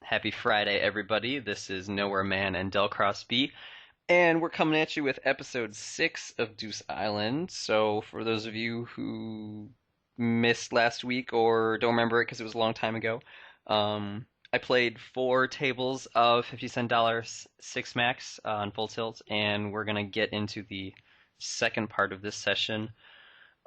Happy Friday, everybody. This is Nowhere Man and Del Crosby, and we're coming at you with episode 6 of Deuce Island. So, for those of you who missed last week or don't remember it because it was a long time ago, I played 4 tables of $50 six max on full tilt, and we're gonna get into the second part of this session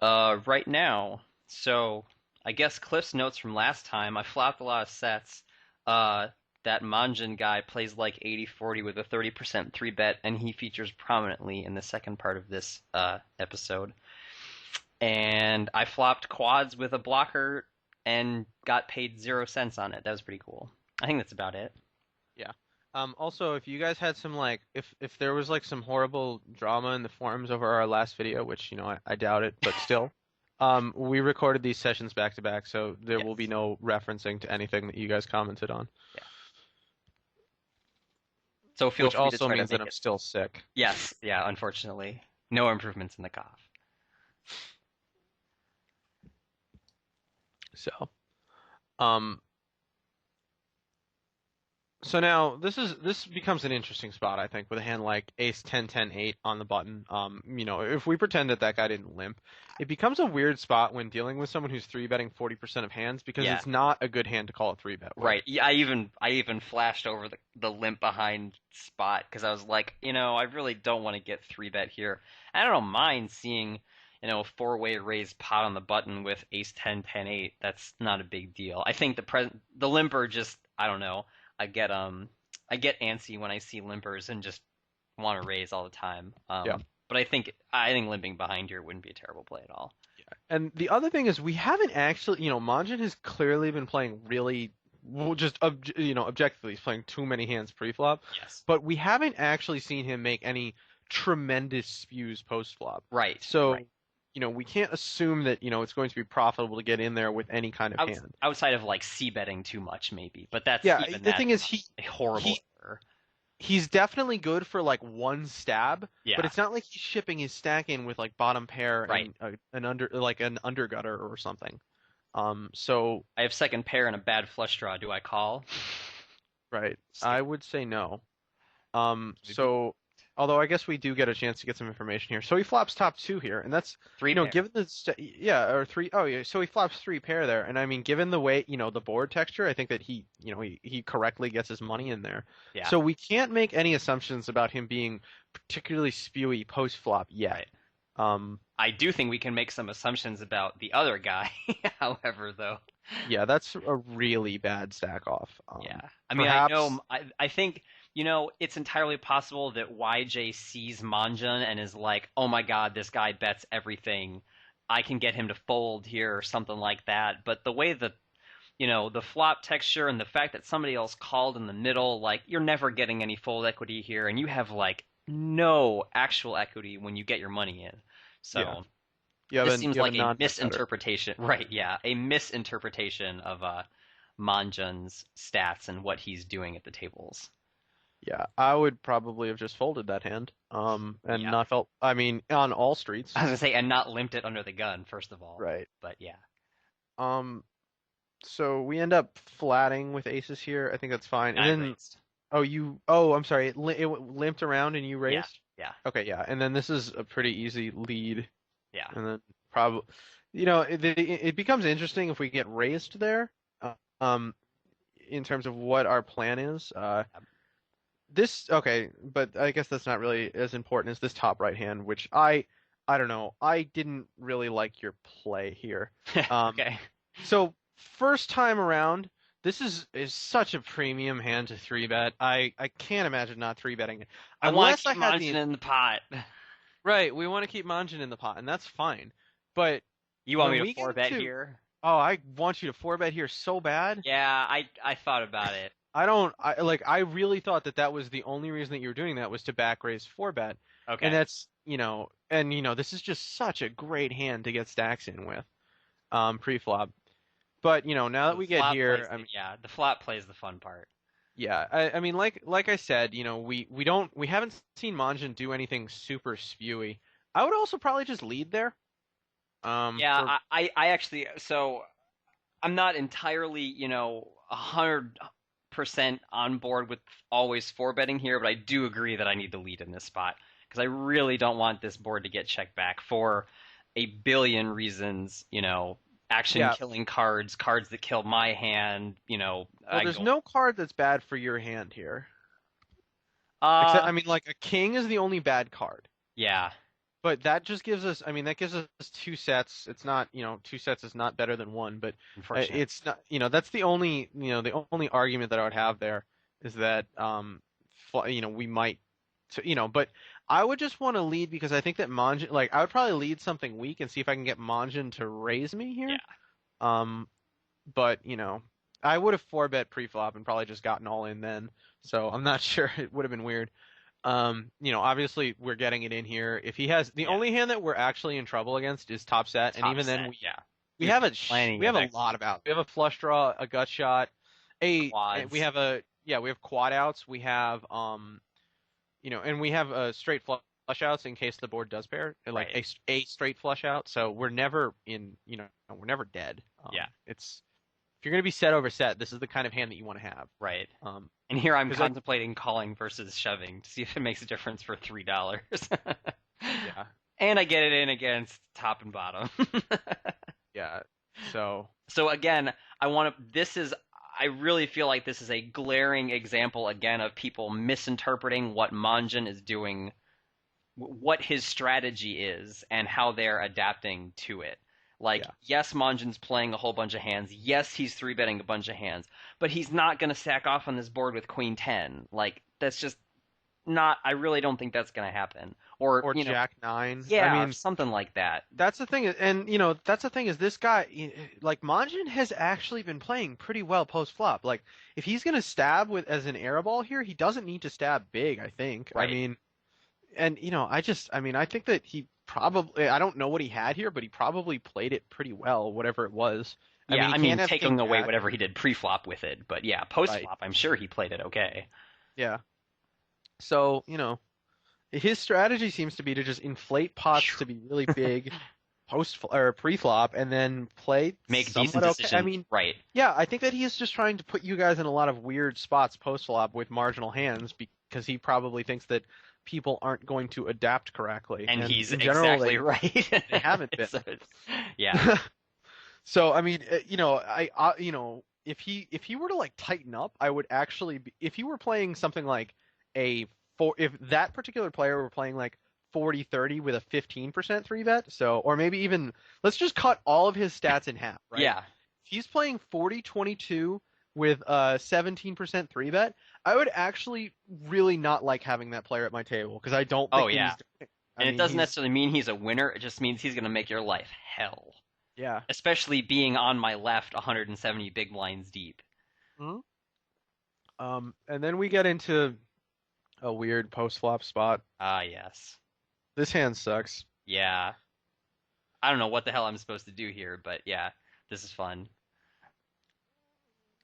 right now. So, I guess Cliff's notes from last time, I flopped a lot of sets. Uh, that Manjin guy plays like 80-40 with a 30% 3-bet, and he features prominently in the second part of this episode. And I flopped quads with a blocker and got paid 0 cents on it. That was pretty cool. I think that's about it. Yeah. Also, if you guys had some if there was like some horrible drama in the forums over our last video, which I doubt it, but still, we recorded these sessions back to back, so there will be Yes. no referencing to anything that you guys commented on. Yeah. So feel Which free to also try to means that make I'm it. still sick. Yes, yeah, unfortunately. No improvements in the cough. So, um, So now this becomes an interesting spot, I think, with a hand like Ace 10 10 8 on the button. If we pretend that that guy didn't limp, it becomes a weird spot when dealing with someone who's 3-betting 40% of hands because Yeah. it's not a good hand to call a 3-bet with. Right. Yeah, I even flashed over the limp behind spot because I was like, I really don't want to get 3-bet here. I don't mind seeing, a 4-way raise pot on the button with ace 10 10 8. That's not a big deal. I think the limper just, I don't know. I get antsy when I see limpers and just want to raise all the time. Yeah. But I think limping behind here wouldn't be a terrible play at all. And the other thing is we haven't actually, Manjin has clearly been playing really, well, objectively, he's playing too many hands pre-flop, Yes. but we haven't actually seen him make any tremendous spews post-flop. Right. So, Right. We can't assume that, it's going to be profitable to get in there with any kind of Outs hand. outside of like c betting too much maybe, but that's Yeah, even the that's thing is a horrible he error. he's definitely good for like one stab, Yeah. but it's not like he's shipping his stack in with like bottom pair Right. and an undergutter or something. So I have second pair and a bad flush draw. Do I call? right, Stick. I would say no. Maybe. So although I guess we do get a chance to get some information here. So he flops top 2 here, and that's Three pair. given the yeah, or 3. Oh yeah, so he flops 3 pair there, and I mean given the way the board texture, I think that he correctly gets his money in there. Yeah. So we can't make any assumptions about him being particularly spewy post flop yet. Right. I do think we can make some assumptions about the other guy, however, though. Yeah, that's a really bad stack off. Yeah. I mean, perhaps, I know, I think, it's entirely possible that YJ sees Manjan and is like, oh my God, this guy bets everything. I can get him to fold here or something like that. But the way that, the flop texture and the fact that somebody else called in the middle, like, you're never getting any fold equity here, and you have, like, no actual equity when you get your money in. So. Yeah, This seems like a non-better. misinterpretation, right? Yeah, a misinterpretation of Manjan's stats and what he's doing at the tables. Yeah, I would probably have just folded that hand, and Yeah. not felt. I mean, on all streets. I was gonna say, and not limped it under the gun, first of all. Right. But yeah, Um, so we end up flatting with aces here. I think that's fine. And I then, raised. I'm sorry, it limped around and you raised? Yeah, Okay, yeah. And then this is a pretty easy lead. yeah. And then probably, it becomes interesting if we get raised there, um, in terms of what our plan is. Okay, but I guess that's not really as important as this top right hand, which I don't know. I didn't really like your play here. Okay. So first time around, this is such a premium hand to 3-bet. I can't imagine not 3-betting it. I want to Unless I keep had Manjan in the pot. Right, we want to keep Manjin in the pot, and that's fine. But You want when me we to get 4-bet into- here? oh, I want you to 4-bet here so bad. Yeah, I thought about it. I really thought that was the only reason that you were doing that was to back raise 4-bet. Okay. And that's, this is just such a great hand to get stacks in with, pre-flop. But, now that we get here, yeah, the flop plays the fun part. yeah, I mean, like I said, we haven't seen Manjin do anything super spewy. I would also probably just lead there. Yeah, I actually, so I'm not entirely, 100 100% on board with always four betting here, but I do agree that I need to lead in this spot because I really don't want this board to get checked back for a billion reasons. Action Yeah. killing cards, cards that kill my hand. Well, I there's go. no card that's bad for your hand here. Except, Uh, I mean, like a king is the only bad card. yeah, But that just gives us, I mean, that gives us two sets. It's not, two sets is not better than one, but unfortunate. it's not, that's the only argument that I would have there is that, we might, but I would just want to lead because I think that Manjin, like, I would probably lead something weak and see if I can get Manjin to raise me Yeah, here. But, I would have four bet pre-flop and probably just gotten all in then. So I'm not sure. It would have been weird. Obviously we're getting it in here. If he has the yeah. only hand that we're actually in trouble against is top set, and Top even set, then yeah. we have Plenty we have of a lot of outs. We have a flush draw, a gut shot, quads. we have quad outs. We have and we have straight flush outs in case the board does pair, like Right. a straight flush out. So we're never we're never dead. Yeah. It's if you're gonna be set over set, this is the kind of hand that you want to have. Right. Um, And here I'm 'Cause contemplating calling versus shoving to see if it makes a difference for $3. yeah, And I get it in against top and bottom. yeah. So So again, I really feel like this is a glaring example again of people misinterpreting what Manjin is doing, what his strategy is, and how they're adapting to it. Like, yeah. yes, Manjin's playing a whole bunch of hands. Yes, he's three betting a bunch of hands, but he's not going to stack off on this board with Queen 10. Like, that's just not. I really don't think that's going to happen. Or Jack 9. yeah, I or mean, something like that. that's the thing, and that's the thing is this guy, like Manjin has actually been playing pretty well post flop. Like if he's gonna stab with as an air ball here, he doesn't need to stab big. I think. I Right. mean, and I think that he probably, I don't know what he had here, but he probably played it pretty well, whatever it was. Yeah, He I mean, can't have king taking away jack. whatever he did pre-flop with it, but yeah, post-flop, Right. I'm sure he played it okay. Yeah. So his strategy seems to be to just inflate pots to be really big post or pre-flop and then play Make somewhat decent okay. decisions. I mean, Right. yeah, I think that he is just trying to put you guys in a lot of weird spots post-flop with marginal hands because he probably thinks that people aren't going to adapt correctly. And he's in general, exactly right. they haven't been. So yeah. So I mean, if he were to like tighten up, I would actually if he were playing something like if that particular player were playing like 40-30 with a 15% three bet, or maybe even let's just cut all of his stats in half, right? Yeah. If he's playing 40-22 with a 17% three bet, I would actually really not like having that player at my table because I don't think Oh, that yeah. he's doing it. And it doesn't necessarily mean he's a winner. It just means he's going to make your life hell. Yeah. Especially being on my left 170 big blinds deep. Mhm. And then we get into a weird post-flop spot. Ah, yes. This hand sucks. Yeah. I don't know what the hell I'm supposed to do here, but yeah, this is fun.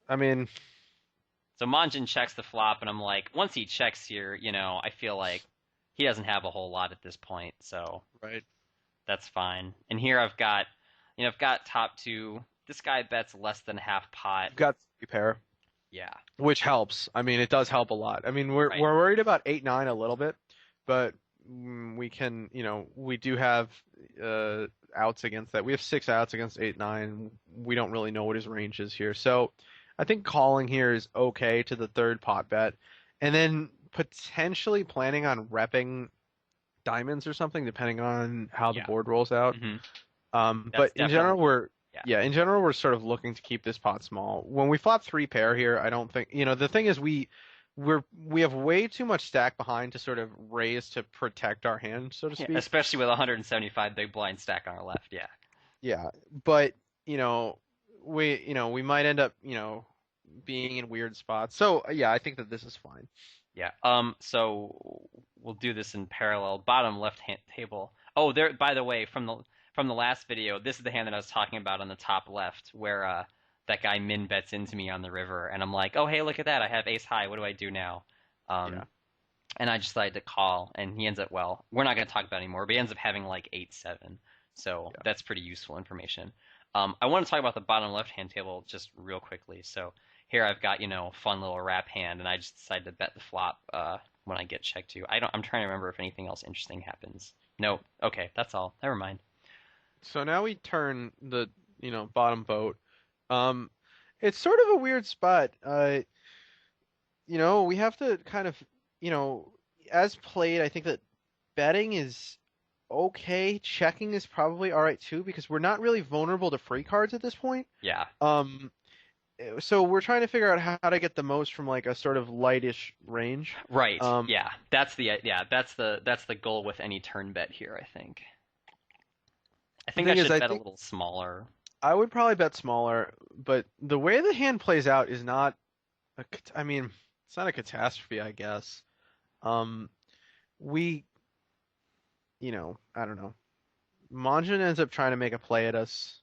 I mean, So Manjin checks the flop, and I'm like, once he checks here, I feel like he doesn't have a whole lot at this point, so right. that's fine. And here I've got top two. This guy bets less than half pot. You've got three pair, Yeah. which helps. I mean, it does help a lot. I mean, we're Right. worried about 8-9 a little bit, but we can, we do have outs against that. We have 6 outs against 8-9. We don't really know what his range is here. So I think calling here is okay to the third pot bet. And then potentially planning on repping diamonds or something, depending on how the Yeah. board rolls out. Mhm. But in general, Yeah. in general, we're sort of looking to keep this pot small. When we flop 3 pair here, I don't think, the thing is we have way too much stack behind to sort of raise to protect our hand, so to Yeah, speak. especially with 175 big blind stack on our left. Yeah. Yeah, but we might end up being in weird spots. So yeah, I think that this is fine. Yeah. So we'll do this in parallel. Bottom left hand table. Oh, there. By the way, from the last video, this is the hand that I was talking about on the top left, where that guy min bets into me on the river, and I'm like, oh hey, look at that, I have ace high. What do I do now? Yeah. And I decided to call, and he ends up, well, we're not going to talk about it anymore, but he ends up having like 8-7. So Yeah. that's pretty useful information. I want to talk about the bottom left-hand table just real quickly. So here I've got, a fun little wrap hand, and I just decided to bet the flop when I get checked to. I'm trying to remember if anything else interesting happens. No. Okay, that's all. Never mind. So now we turn the, bottom boat. It's sort of a weird spot. We have to kind of, as played, I think that betting is okay. Checking is probably all right too because we're not really vulnerable to free cards at this point. Yeah. So we're trying to figure out how to get the most from like a sort of lightish range. Right. Yeah. That's the goal with any turn bet here, I think. I think I should bet a little smaller. I would probably bet smaller, but the way the hand plays out is not it's not a catastrophe, I guess. We, I don't know. Manjin ends up trying to make a play at us.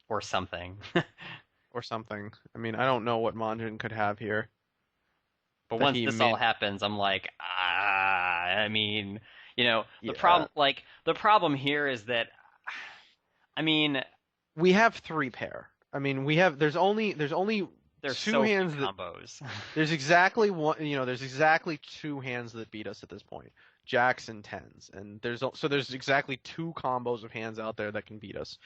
Or something. Or something. I mean, I don't know what Manjin could have here. But once this all happens, I'm like, the problem here is that, we have three pair. There's two hands combos. There's exactly one, there's exactly two hands that beat us at this point. Jacks and tens. And there's exactly two combos of hands out there that can beat us.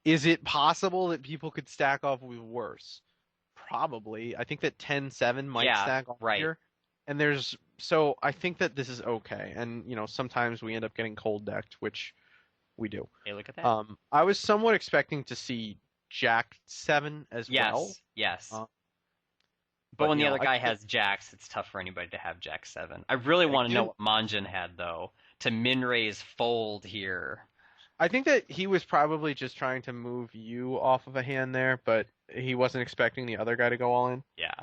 Is it possible that people could stack off with worse? Probably. I think that 10-7 might stack off here. And so I think that this is okay. And, sometimes we end up getting cold decked, which we do. Hey, look at that. I was somewhat expecting to see Jack 7 as well. Yes. But when the other guy has jacks, it's tough for anybody to have jack 7. I really want to know what Manjin had, though, to min-raise fold here. I think that he was probably just trying to move you off of a hand there, but he wasn't expecting the other guy to go all in. Yeah.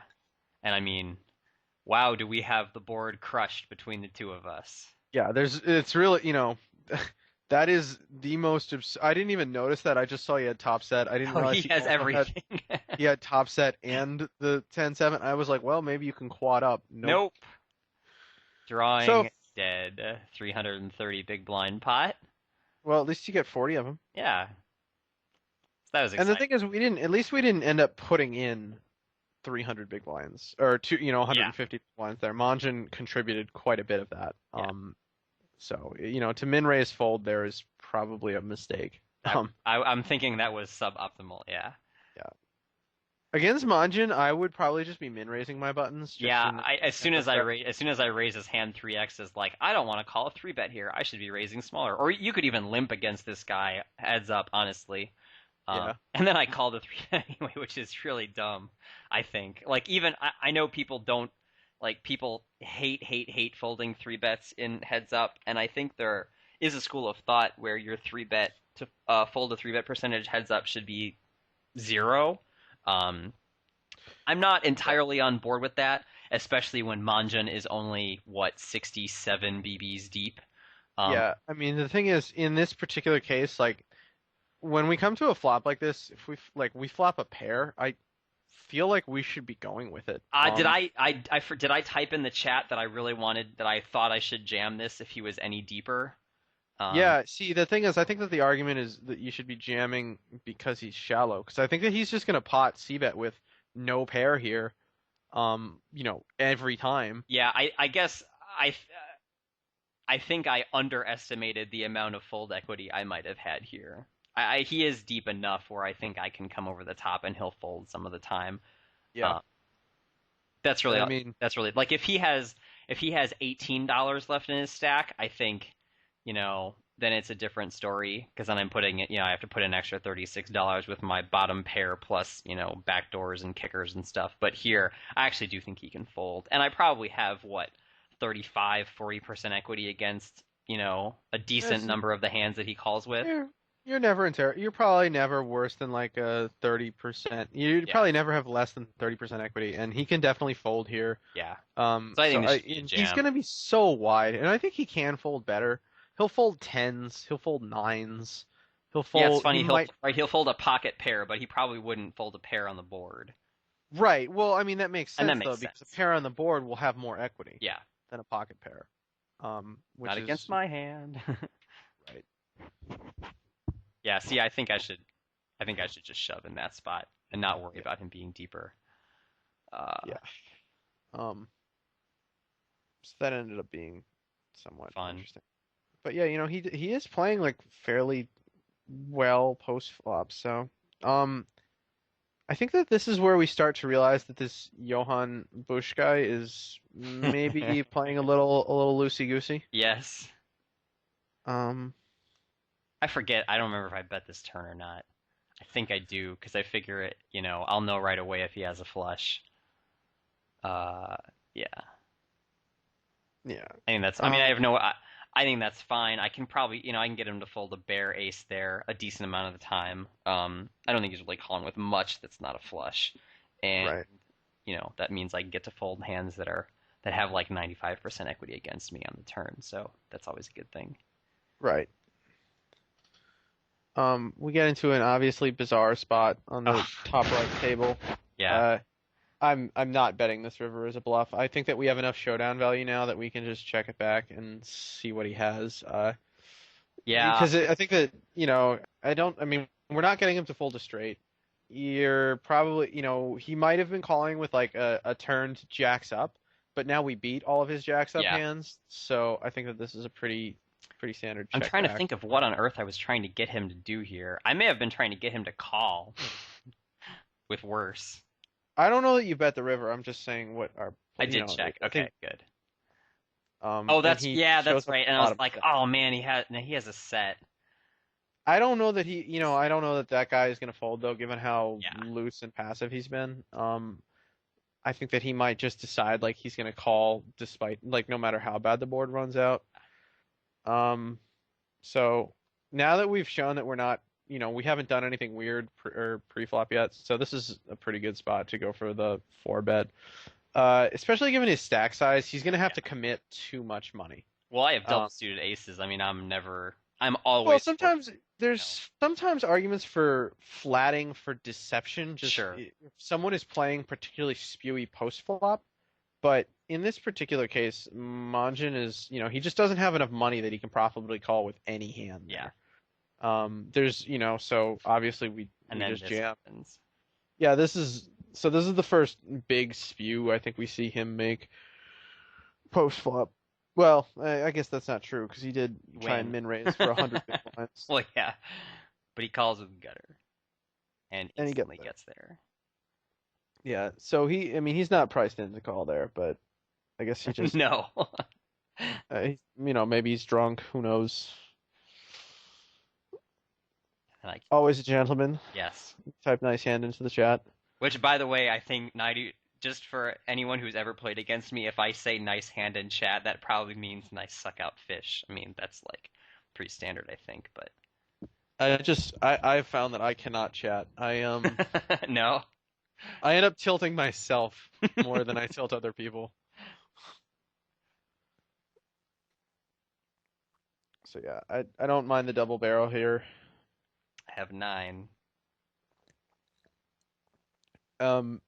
And wow, do we have the board crushed between the two of us? Yeah, it's really, that is the most I didn't even notice that. I just saw he had top set. I didn't realize he has everything. He had top set and the 10-7. I was like, well, maybe you can quad up. Nope. Drawing dead. 330 big blind pot. Well, at least you get 40 of them. Yeah. That was exciting. And the thing is, we didn't end up putting in 300 big blinds or 150 big blinds there. Manjin contributed quite a bit of that. Yeah. So, to min raise fold there is probably a mistake. I'm thinking that was suboptimal, yeah. Yeah. Against Manjin, I would probably just be min raising my buttons. As soon as I raise his hand 3x is like, I don't want to call a 3-bet here. I should be raising smaller. Or you could even limp against this guy, heads up, honestly. And then I call the 3-bet anyway, which is really dumb, I think. Like, even, I know people don't, like, people hate folding 3-bets in heads up, and I think there is a school of thought where your 3-bet to fold a 3-bet percentage heads up should be 0. I'm not entirely on board with that, especially when Manjin is only 67 BBs deep. Yeah, the thing is, in this particular case, like, when we come to a flop like this, if we flop a pair, I feel like we should be going with it. Did I type in the chat that I thought I should jam this if he was any deeper? Yeah, see, the thing is, I think that the argument is that you should be jamming because he's shallow. Because I think that he's just going to pot c-bet with no pair here, every time. Yeah, I guess I think I underestimated the amount of fold equity I might have had here. He is deep enough where I think I can come over the top and he'll fold some of the time. Yeah. That's really like if he has $18 left in his stack, I think, then it's a different story because then I'm putting it, I have to put an extra $36 with my bottom pair plus, backdoors and kickers and stuff. But here, I actually do think he can fold. And I probably have 35-40% equity against, a decent number of the hands that he calls with. You're never you're probably never worse than like a 30%. You probably never have less than 30% equity, and he can definitely fold here. Yeah. So I think he's going to be so wide, and I think he can fold better. He'll fold 10s. He'll fold 9s. He'll fold. Yeah, it's funny. He'll fold a pocket pair, but he probably wouldn't fold a pair on the board. Right. Well, that makes sense because a pair on the board will have more equity. Yeah. Than a pocket pair. Not against my hand. Right. Yeah, see, I think I should just shove in that spot and not worry Yeah. about him being deeper. Yeah. Um, so that ended up being somewhat Fun. interesting. But yeah, he is playing like fairly well post flop. So, um, I think that this is where we start to realize that this Johann Bush guy is maybe playing a little loosey goosey. Yes. Um, I forget. I don't remember if I bet this turn or not. I think I do because I figure it, I'll know right away if he has a flush. Uh, yeah. yeah. I think that's, I mean, I have Um, no, I think that's fine. I can probably, I can get him to fold a bear ace there a decent amount of the time. I don't think he's really calling with much that's not a flush. And, right, that means I can get to fold hands that have like 95% equity against me on the turn. So that's always a good thing. right. We get into an obviously bizarre spot on the Oh, top right table. yeah. Uh, I'm not betting this river as a bluff. I think that we have enough showdown value now that we can just check it back and see what he has. Yeah. Because I think that, I mean, we're not getting him to fold a straight. You're probably, he might have been calling with like a turned jacks up, but now we beat all of his jacks up Yeah. hands. So I think that this is a pretty standard I'm check trying to back. think of what on earth I was trying to get him to do here. I may have been trying to get him to call with worse. I don't know that you bet the river. I'm just saying what our, I did check. I Okay, think, good. Oh, and that's he yeah, shows that's up right. And a I lot was of like, stuff. oh man, he has a set. I don't know that I don't know that that guy is going to fold though, given how Yeah. loose and passive he's been. I think that he might just decide like he's going to call despite like no matter how bad the board runs out. Um, so now that we've shown that we're not, we haven't done anything weird or pre-flop yet, so this is a pretty good spot to go for the four bet. Especially given his stack size, he's going to have Yeah. to commit too much money. Well, I have Um, double suited aces. I mean, I'm Well, always sometimes forcing, there's arguments for flatting for deception. Just sure. if someone is playing particularly spewy post flop, but in this particular case, Manjin is he just doesn't have enough money that he can profitably call with any hand Yeah. there. There's so obviously And we then just this jam. happens. Yeah, this is the first big spew I think we see him make post flop. Well, I guess that's not true because he did try and Win. min raise for 100 big blinds, Well, yeah. But he calls with gutter and and he gets instantly there. gets there. Yeah, so I mean, he's not priced in to call there, but I guess he just, No. maybe he's drunk. Who knows? Like, Always a gentleman. yes. Type nice hand into the chat. Which, by the way, I think 90, just for anyone who's ever played against me, if I say nice hand in chat, that probably means nice suck out fish. I mean, that's like pretty standard, I think, but I've found that I cannot chat. no. I end up tilting myself more than I tilt other people. So yeah, I don't mind the double barrel here. I have 9. Um,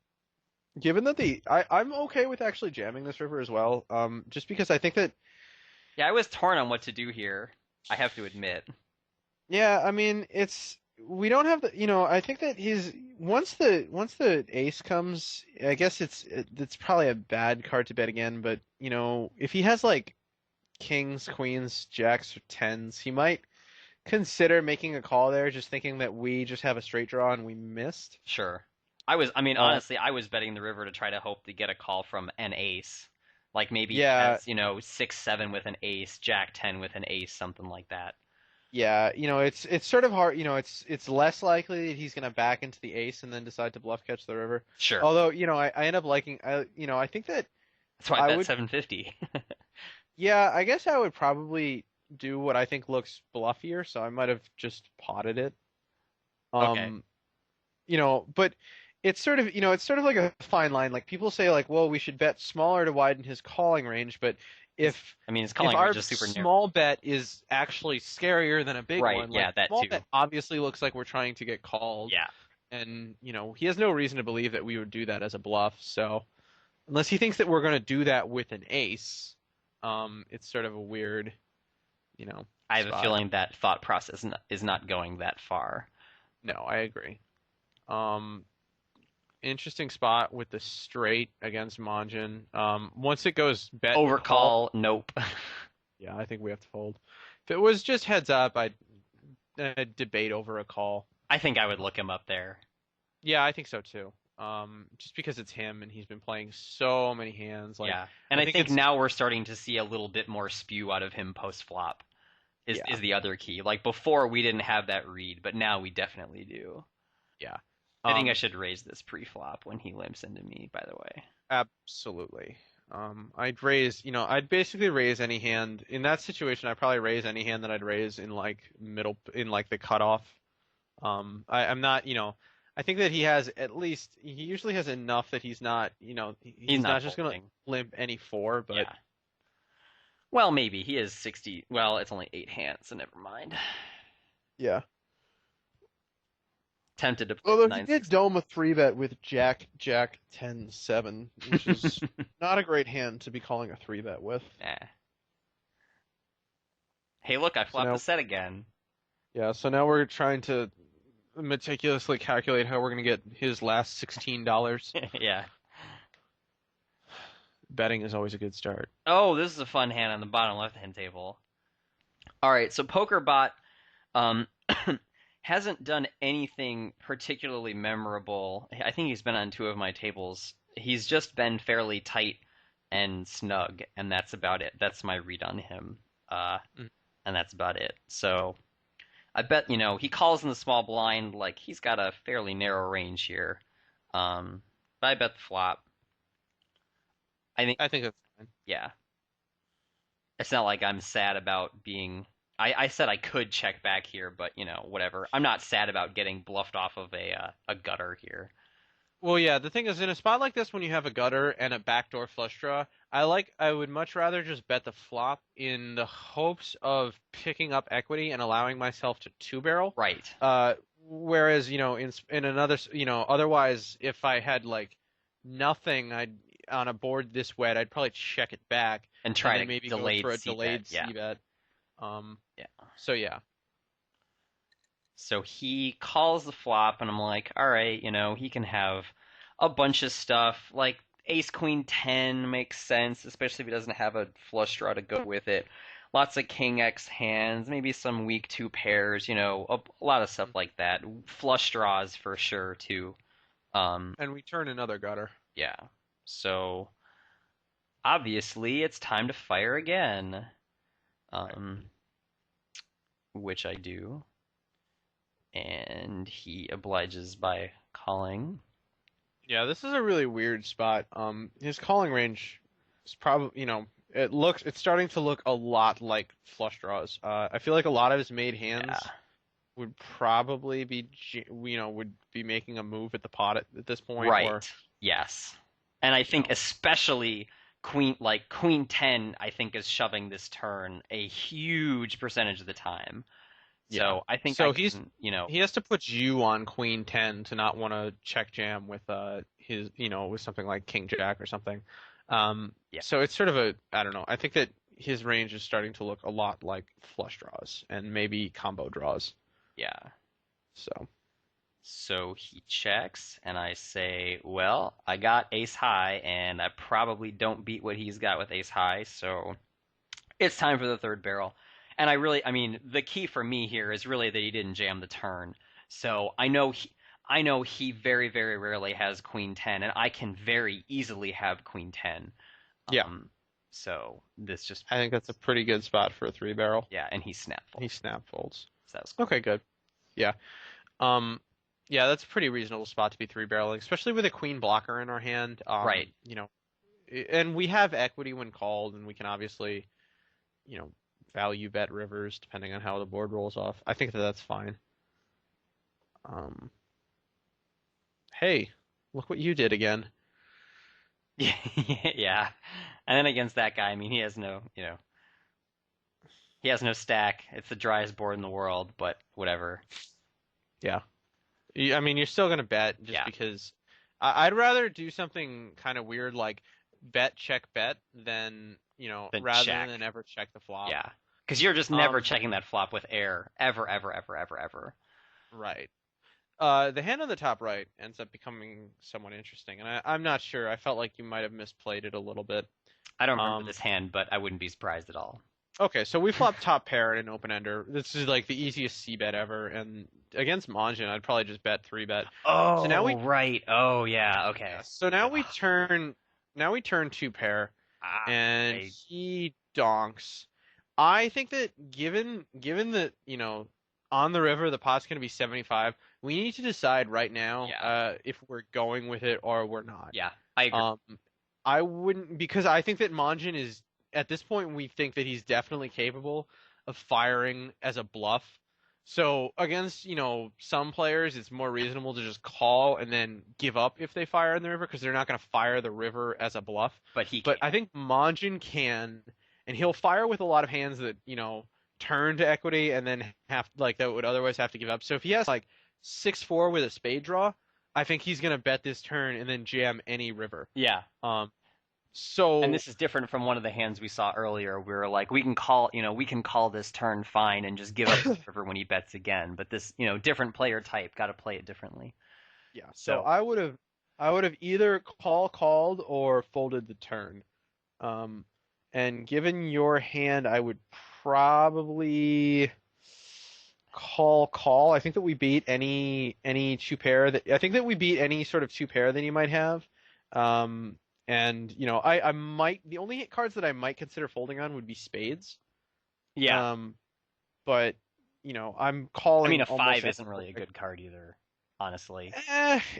Given that I'm okay with actually jamming this river as well. Just because I think that Yeah, I was torn on what to do here. I have to admit. yeah, I mean, we don't have I think that his once the ace comes, I guess it's probably a bad card to bet again, but if he has like kings, queens, jacks, or tens, he might consider making a call there, just thinking that we just have a straight draw and we missed. Sure. I mean, Uh, honestly, I was betting the river to try to hope to get a call from an ace. Like maybe he yeah, has, 6-7 with an ace, jack 10 with an ace, something like that. yeah, it's sort of hard, it's less likely that he's gonna back into the ace and then decide to bluff catch the river. Sure. Although, I end up liking, I think that That's why I I bet would. 750. Yeah, I guess I would probably do what I think looks bluffier, so I might have just potted it. Okay. Um, but it's sort of like a fine line. Like people say like, well, we should bet smaller to widen his calling range, but if I mean, his if calling our range is super narrow. small bet is actually scarier than a big Right, one, like yeah, that small too. bet obviously looks like we're trying to get called, Yeah. and he has no reason to believe that we would do that as a bluff. So unless he thinks that we're going to do that with an ace, it's sort of a weird, you know. I have a spot. feeling that thought process is not going that far. No, I agree. Um, Interesting spot with the straight against Manjin. Once it goes bet call, Overcall, nope. yeah, I think we have to fold. If it was just heads up, I'd debate over a call. I think I would look him up there. Yeah, I think so too. Just because it's him and he's been playing so many hands, like Yeah. And I I think think it's now we're starting to see a little bit more spew out of him post flop yeah, is the other key. Like before we didn't have that read, but now we definitely do. yeah. I think I Um, should raise this pre-flop when he limps into me, by the way. Absolutely. I'd basically raise any hand in that situation. I'd probably raise any hand that I'd raise in like in like the cutoff. I'm not, I think that he has he usually has enough that he's not, He's he's not not just gonna folding. limp any four, but Yeah. Well, maybe. He is 60. Well, it's only 8 hands, so never mind. yeah. Tempted to play Although he did 960. dome a three bet with Jack 10-7, which is not a great hand to be calling a three bet with. Eh. Hey, look, I So flopped the now, set again. yeah, so now we're trying to meticulously calculate how we're gonna get his last $16. Yeah. Betting is always a good start. Oh, this is a fun hand on the bottom left-hand table. All right, so PokerBot um, hasn't done anything particularly memorable. I think he's been on 2 of my tables. He's just been fairly tight and snug, and that's about it. That's my read on him. Uh, Mm. and that's about it. So I bet, he calls in the small blind, like he's got a fairly narrow range here. But I bet the flop. I think, I think that's fine. yeah. It's not like I'm sad about being. I said I could check back here, but whatever. I'm not sad about getting bluffed off of a gutter here. Well, yeah, the thing is, in a spot like this, when you have a gutter and a backdoor flush draw, I would much rather just bet the flop in the hopes of picking up equity and allowing myself to two barrel. Right. Whereas, in another, otherwise, if I had like nothing, I'd on a board this wet, I'd probably check it back And and try then to maybe go delayed for a C delayed bet. Yeah. C bet. Um, Yeah. so yeah, So he calls the flop, and I'm like, all right, he can have a bunch of stuff. Like Ace Queen 10 makes sense, especially if he doesn't have a flush draw to go with it. Lots of King X hands, maybe some weak 2 pairs, a lot of stuff like that. Flush draws for sure too. Um, and we turn another gutter. yeah. So obviously it's time to fire again. Right. Um, which I do. And he obliges by calling. Yeah, this is a really weird spot. His calling range is probably, it's starting to look a lot like flush draws. I feel like a lot of his made Yeah. hands would probably be, would be making a move at the pot at this point, Right. or Yes. And I you think know, especially Queen 10, I think is shoving this turn a huge percentage of the time. yeah. So I think I So can, he has to put you on Queen 10 to not want to check jam with his, with something like King Jack or something. yeah. So it's sort of I don't know. I think that his range is starting to look a lot like flush draws and maybe combo draws. Yeah. So So he checks, and I say, well, I got ace high, and I probably don't beat what he's got with ace high, so it's time for the third barrel. And I mean, the key for me here is really that he didn't jam the turn. So I know he very, very rarely has queen 10, and I can very easily have queen 10. yeah, So this just, I think that's a pretty good spot for a three barrel. yeah, and he snap He folds. snap folds. So that was cool. Okay, good. Yeah. Um, yeah, that's a pretty reasonable spot to be three barreling, especially with a queen blocker in our hand. Right. And we have equity when called, and we can obviously, you know, value bet rivers depending on how the board rolls off. I think that that's fine. Hey, look what you did again. Yeah. And then against that guy, I mean, he has no stack. It's the driest board in the world, but whatever. Yeah. I mean, you're still gonna bet just Yeah. because I'd rather do something kind of weird like bet check bet than Then rather check. than ever check the flop. Yeah. Because you're just never Um, checking that flop with air, ever, ever, ever, ever, ever. right. The hand on the top right ends up becoming somewhat interesting, and I'm not sure. I felt like you might have misplayed it a little bit. I don't remember Um, this hand, but I wouldn't be surprised at all. okay, so we flopped top pair in an open ender. This is like the easiest C bet ever, and against Monjin, I'd probably just bet 3 bet. So now Oh, we, right. Oh, yeah. yeah, Okay. so now we turn two pair, Ah, and I, he donks. I think that given that, on the river the pot's going to be 75, we need to decide right now yeah, if we're going with it or we're not. yeah. I agree. Um, I wouldn't, because I think that Monjin is, at this point we think that he's definitely capable of firing as a bluff. So against, some players, it's more reasonable to just call and then give up if they fire in the river because they're not going to fire the river as a bluff. But he But can. I think Monjin can, and he'll fire with a lot of hands that, turn to equity and then have, like, that would otherwise have to give up. So if he has like 6-4 with a spade draw, I think he's going to bet this turn and then jam any river. Yeah. Um, And so this is different from one of the hands we saw earlier. We were like, we can call this turn fine and just give up the river when he bets again. But this, different player type, got to play it differently. yeah, so So, I would have either called or folded the turn. Um, and given your hand, I would probably call. I think that we beat any two pair that I think that we beat any sort of two pair that you might have. Um, and I might, the only cards that I might consider folding on would be spades. yeah. Um, but I'm I mean, calling a almost five isn't really a good card either, honestly.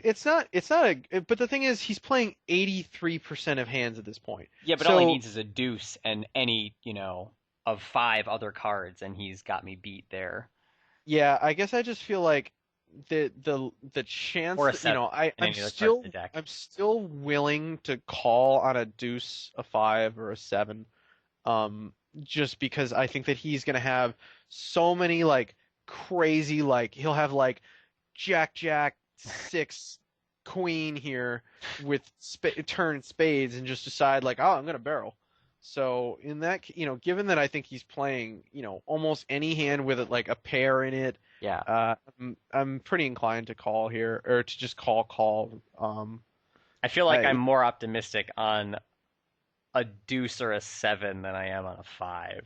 It's not. It's not a. But the thing is, he's playing 83% of hands at this point. Yeah, but all he So needs is a deuce and any, of five other cards, and he's got me beat there. yeah, I guess I just feel like the chance Or a that, seven, I and I'm any other card in still the deck. I'm still willing to call on a deuce, a five, or a seven. Just because I think that he's gonna have so many like crazy, like he'll have like Jack 6 Queen here with turn spades and just decide like, oh, I'm gonna barrel. So in that, given that I think he's playing, almost any hand with like a pair in it, Yeah. I'm pretty inclined to call here or to just call. I feel like I'm I more optimistic on a deuce or a seven than I am on a five.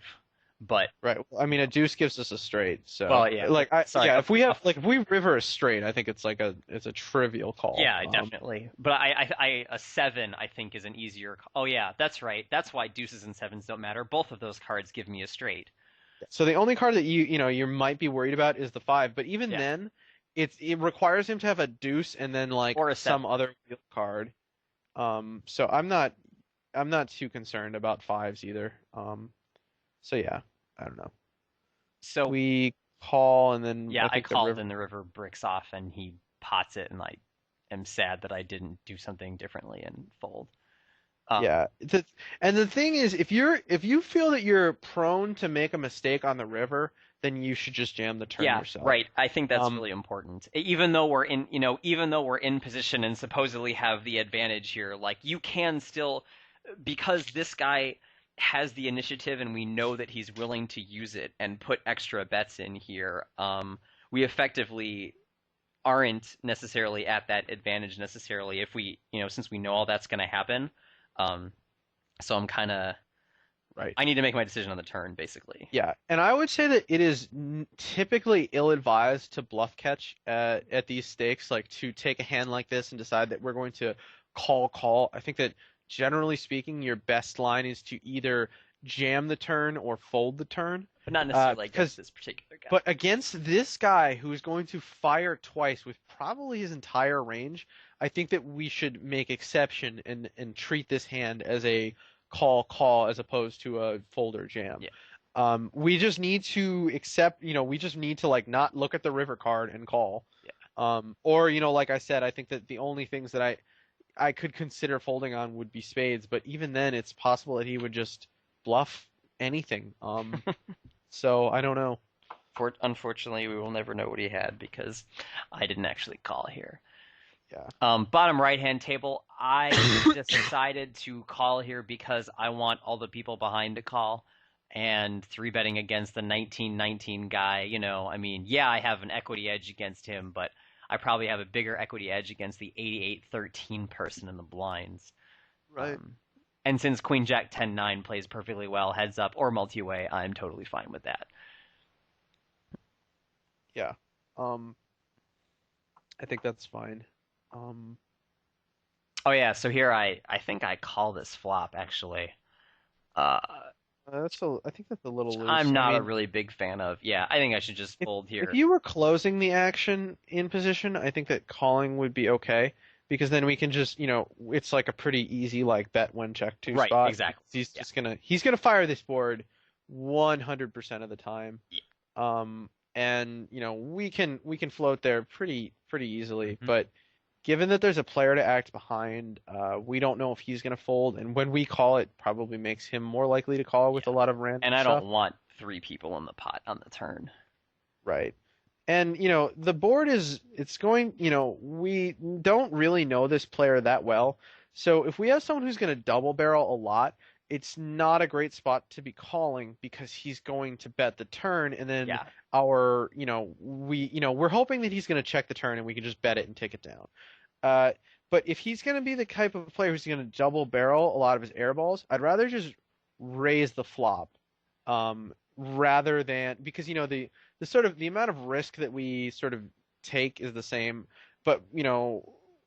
But, Right. Well, I mean, a deuce gives us a straight, so well, yeah. like Sorry. yeah, if we river a straight, I think it's a trivial call. Yeah, definitely. But a seven, I think, is an easier. Oh, yeah, that's right. That's why deuces and sevens don't matter. Both of those cards give me a straight. So the only card that you might be worried about is the five, but even Yeah. then, it requires him to have a deuce and then like Or a some seven. other wheel card. So I'm not too concerned about fives either. So yeah, I don't know. So, We call and then yeah, I I think the called river. and the river bricks off and he pots it, and I am sad that I didn't do something differently and fold. Um, Yeah, and the thing is, if you feel that you're prone to make a mistake on the river, then you should just jam the turn Yeah, yourself. right. I think that's Um, really important. Even though we're in position and supposedly have the advantage here, like you can still, because this guy has the initiative and we know that he's willing to use it and put extra bets in here. We effectively aren't necessarily at that advantage necessarily if since we know all that's going to happen. Um, so right. I need to make my decision on the turn, basically. Yeah, and I would say that it is typically ill-advised to bluff catch at these stakes, like to take a hand like this and decide that we're going to call. I think that generally speaking, your best line is to either jam the turn or fold the turn. But not necessarily against Because this particular guy. But against this guy who's going to fire twice with probably his entire range, I think that we should make exception and treat this hand as a call as opposed to a folder jam. Yeah. We just need to accept, we just need to like not look at the river card and call. Yeah. Or like I said, I think that the only things that I could consider folding on would be spades, but even then it's possible that he would just bluff anything. So I don't know. Unfortunately, we will never know what he had because I didn't actually call here. Yeah. Bottom right-hand table, I decided to call here because I want all the people behind to call. and three betting against the 1919 guy, I mean, yeah, I have an equity edge against him, but I probably have a bigger equity edge against the 88-13 person in the blinds. Right. Um, and since Queen Jack 10-9 plays perfectly well heads up or multi-way, I'm totally fine with that. Yeah. Um, I think that's fine. Um, Oh yeah, so here I think I call this flop actually. Uh, I think that's a little I'm loose. I not a mean, really big fan of. Yeah, I think I should just fold if here. you were closing the action in position, I think that calling would be okay because then we can just, it's like a pretty easy like bet when check two Right, spot. exactly. Yeah. He's gonna fire this board 100% of the time. Yeah. And we can float there pretty easily, Mhm. but given that there's a player to act behind, we don't know if he's gonna fold, and when we call it, probably makes him more likely to call with a Yeah. lot of random And I don't stuff. want three people in the pot on the turn. Right. And, the board it's going, we don't really know this player that well. So if we have someone who's going to double barrel a lot, it's not a great spot to be calling because he's going to bet the turn and then Yeah. we're hoping that he's going to check the turn and we can just bet it and take it down. Uh, but if he's going to be the type of player who's going to double barrel a lot of his air balls, I'd rather just raise the flop, rather than because the sort of the amount of risk that we sort of take is the same, but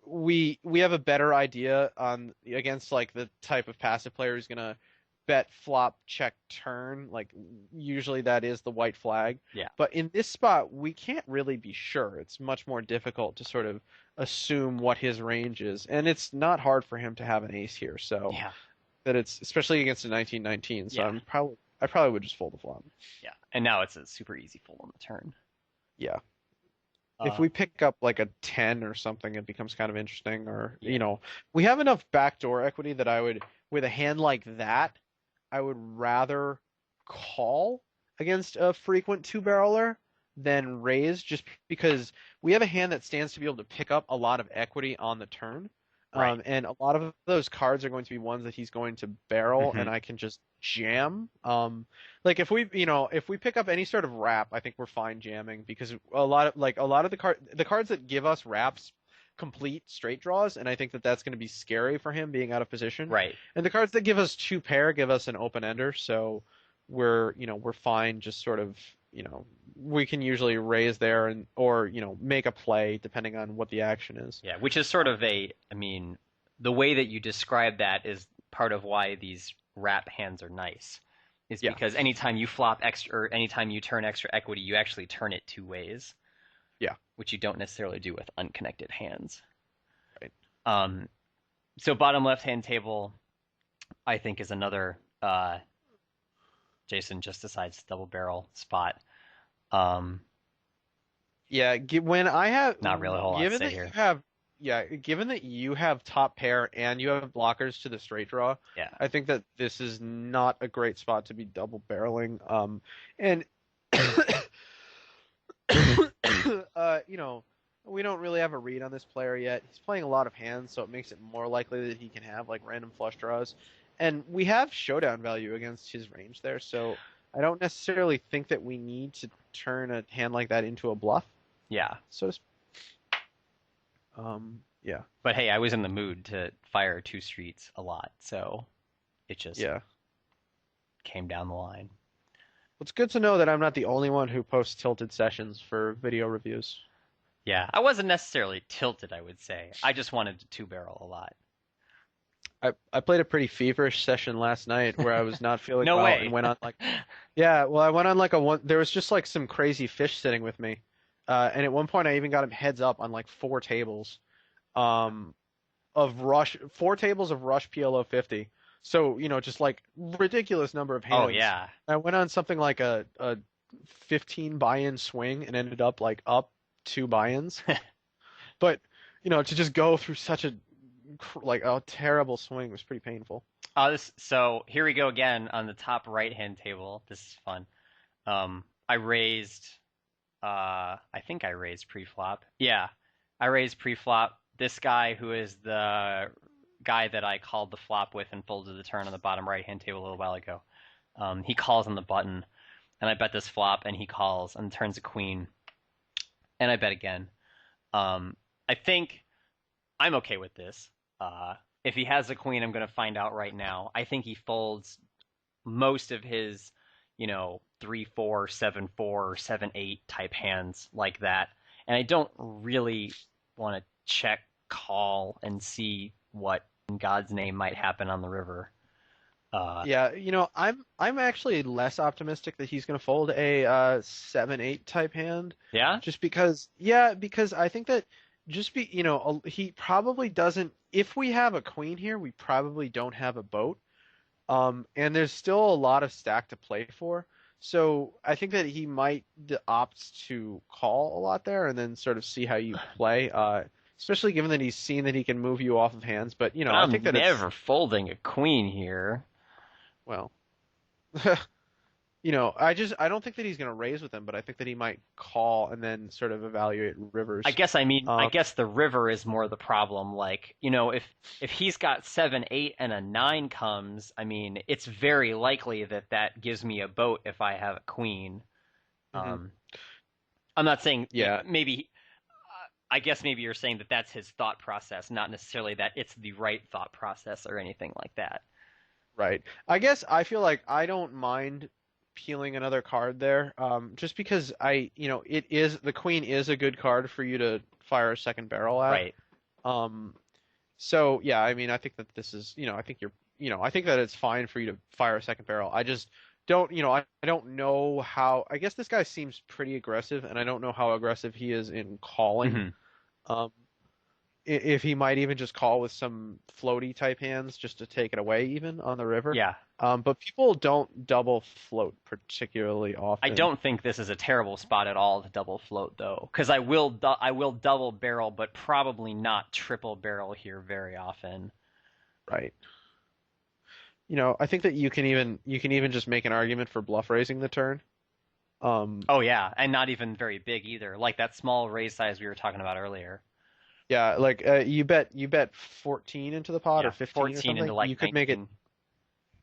we have a better idea on against like the type of passive player who's gonna bet flop check turn, like usually that is the white flag. Yeah. But in this spot we can't really be sure. It's much more difficult to sort of assume what his range is, and it's not hard for him to have an ace here, so Yeah. that it's especially against a 1919, so Yeah. I probably would just fold the flop. Yeah. And now it's a super easy fold on the turn. Yeah. If Uh, we pick up like a 10 or something, it becomes kind of interesting. Or, yeah. we have enough backdoor equity that with a hand like that, I would rather call against a frequent two-barreler than raise, just because we have a hand that stands to be able to pick up a lot of equity on the turn. Right. And a lot of those cards are going to be ones that he's going to barrel, Hmm. and I can just jam. Like if we pick up any sort of wrap, I think we're fine jamming because a lot of the cards that give us wraps complete straight draws, and I think that that's going to be scary for him being out of position. Right. And the cards that give us two pair give us an open ender, so we're fine. Just sort of we can usually raise there and or make a play depending on what the action is. Yeah. Which is sort of I mean, the way that you describe that is part of why these wrap hands are nice. Is Yeah, because anytime you flop extra or anytime you turn extra equity, you actually turn it two ways, yeah, which you don't necessarily do with unconnected hands. right. Um, so bottom left hand table, I think is another Jason just decides to double barrel spot. Um, Yeah, when I have Not really a whole lot to given say that you here. have yeah, given that you have top pair and you have blockers to the straight draw, Yeah. I think that this is not a great spot to be double barreling. And we don't really have a read on this player yet. He's playing a lot of hands, so it makes it more likely that he can have like random flush draws. And we have showdown value against his range there, so I don't necessarily think that we need to turn a hand like that into a bluff, Yeah. so to speak. Yeah, But hey, I was in the mood to fire two streets a lot, so it just yeah. came down the line. It's good to know that I'm not the only one who posts tilted sessions for video reviews. Yeah, I wasn't necessarily tilted, I would say. I just wanted to two barrel a lot. I played a pretty feverish session last night where I was not feeling No well way. and went on like, yeah, well, I went on like a one, there was just like some crazy fish sitting with me. And at one point I even got him heads up on like um, four tables of Rush PLO 50. So, just like ridiculous number of Oh hands. yeah. I went on something like a 15 buy-in swing and ended up like up two buy-ins. But, to just go through such like a terrible swing was pretty painful. So here we go again on the top right hand table. This is fun. I raised I think I raised pre-flop. Yeah. I raised pre-flop. This guy who is the guy that I called the flop with and folded the turn on the bottom right hand table a little while ago. He calls on the button, and I bet this flop, and he calls and turns a queen, and I bet again. I think I'm okay with this. If he has a queen, I'm going to find out right now. I think he folds most of his, 3-4, 7-4, 7-8 type hands like that. And I don't really want to check call and see what in God's name might happen on the river. Uh, Yeah, I'm actually less optimistic that he's going to fold a 7-8 type hand, yeah? just because because I think that he probably doesn't. If we have a queen here, we probably don't have a boat. And there's still a lot of stack to play for. So I think that he might opt to call a lot there and then sort of see how you play. Especially given that he's seen that he can move you off of hands. But But I I'm think that it's never folding a queen here. well. I don't think that he's going to raise with him, but I think that he might call and then sort of evaluate I rivers. guess I Um, guess the river is more the problem. Like, if he's got 7-8 and a 9 comes, I mean, it's very likely that that gives me a boat if I have a queen. mhm. Um, I'm not saying Yeah, maybe. I guess maybe you're saying that that's his thought process, not necessarily that it's the right thought process or anything like that. right. I guess I feel like I don't mind peeling another card there, just because the queen is a good card for you to fire a second barrel at. Right. Um, so yeah, I mean, I think that this is, I think that it's fine for you to fire a second barrel. I just don't, I don't know how. I guess this guy seems pretty aggressive, and I don't know how aggressive he is in calling. Hmm. Um, if he might even just call with some floaty type hands just to take it away even on the river. Yeah. But people don't double float particularly I often. don't think this is a terrible spot at all to double float though, because I will double barrel, but probably not triple barrel here very often. Right. I think that you can even just make an argument for bluff raising the turn. Um, Oh yeah, and not even very big either, like that small raise size we were talking about earlier. yeah, like you bet 14 into the pot or Yeah, 15 or 14 into something. like You could make it 19.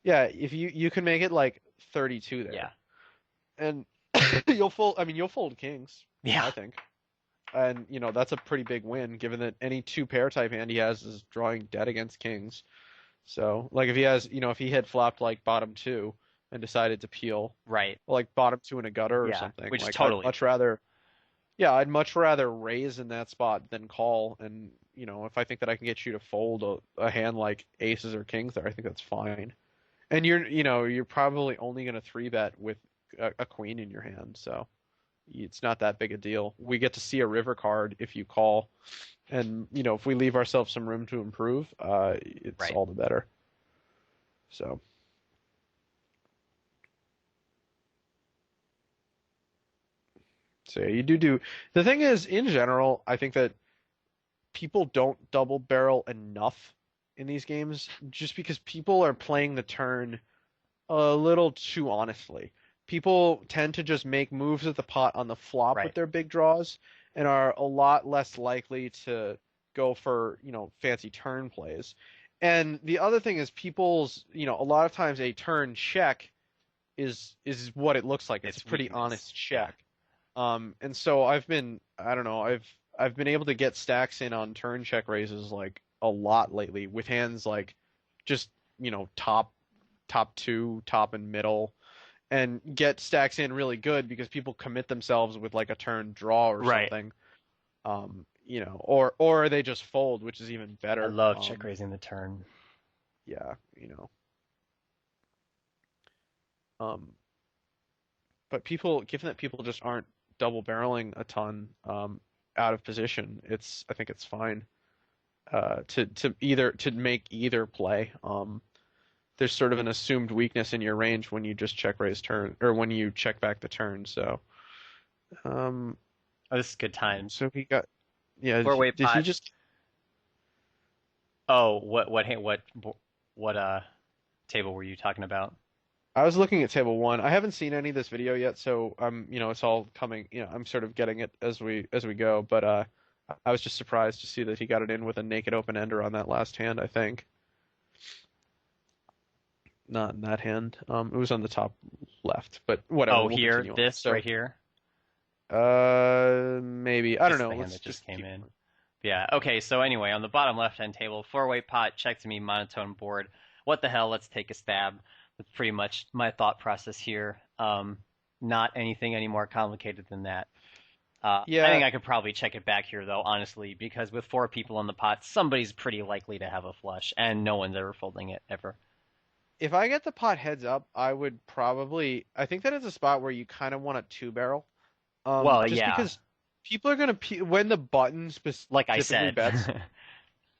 yeah, if you can make it like 32 Yeah, there. And you'll fold kings, yeah, I think. And that's a pretty big win given that any two pair type hand he has is drawing dead against kings. So, like if he had flopped like bottom two and decided to peel, right. or like bottom two in a gutter or Yeah, something, which like totally. I'd much rather raise in that spot than call. And, if I think that I can get you to fold a hand like aces or kings there, I think that's fine. And you're probably only going to three bet with a queen in your hand, so it's not that big a deal. We get to see a river card if you call, and if we leave ourselves some room to improve, it's Right. all the better. So yeah, you do. The thing is, in general, I think that people don't double barrel enough in these games just because people are playing the turn a little too honestly. People tend to just make moves at the pot on the flop with Right. their big draws and are a lot less likely to go for, fancy turn plays. And the other thing is a lot of times a turn check is what it looks like. It's a It's pretty weakness. honest Yeah. check. And so I don't know, I've been able to get stacks in on turn check raises like a lot lately with hands like just, top two, top and middle, and get stacks in really good because people commit themselves with like a turn draw or Right. something. Or they just fold, which is even I better. love check raising the turn. Yeah, you know. Um, but given that people just aren't double barreling a ton out of position, I think it's fine to make either play. There's sort of an assumed weakness in your range when you just check raise turn or when you check back the turn. So, um, Oh, this is good times. so he got, yeah. Four-way Did he pot. just? Oh, what table were you talking about? I was looking at table one. I haven't seen any of this video yet, so it's all coming. I'm sort of getting it as we go. But I was just surprised to see that he got it in with a naked open ender on that last hand, I think. not in that hand. It was on the top left, but whatever. Oh, We'll here, continue on. this So, right here. maybe I This don't is know. the hand Let's that just just came keep in. going. Yeah. Okay. So anyway, on the bottom left-hand table, four-way pot, check to me, monotone board. What the hell? Let's take a stab. That's pretty much my thought process here. Not anything any more complicated than that. I Yeah, think I could probably check it back here though, honestly, because with four people on the pot, somebody's pretty likely to have a flush, and no one's ever folding it ever. if I get the pot heads up, I would probably. I think that is a spot where you kind of want a two barrel. Well, Just yeah, because people are gonna when the button like I specifically said.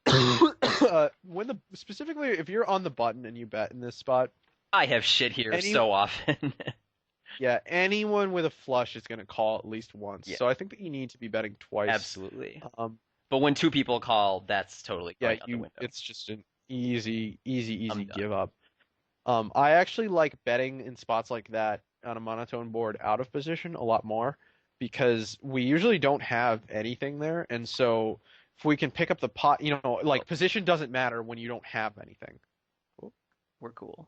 bets. When the specifically if you're on the button and you bet in this spot, I have shit here any so often. yeah, anyone with a flush is gonna call at least once. Yeah, So I think that you need to be betting twice. absolutely. Um, But when two people call, that's totally yeah, going out the window. it's just an easy I'm done. give up. I actually like betting in spots like that on a monotone board out of position a lot more because we usually don't have anything there, and so if we can pick up the pot, Oh, like position doesn't matter when you don't have anything. Oh, we're cool.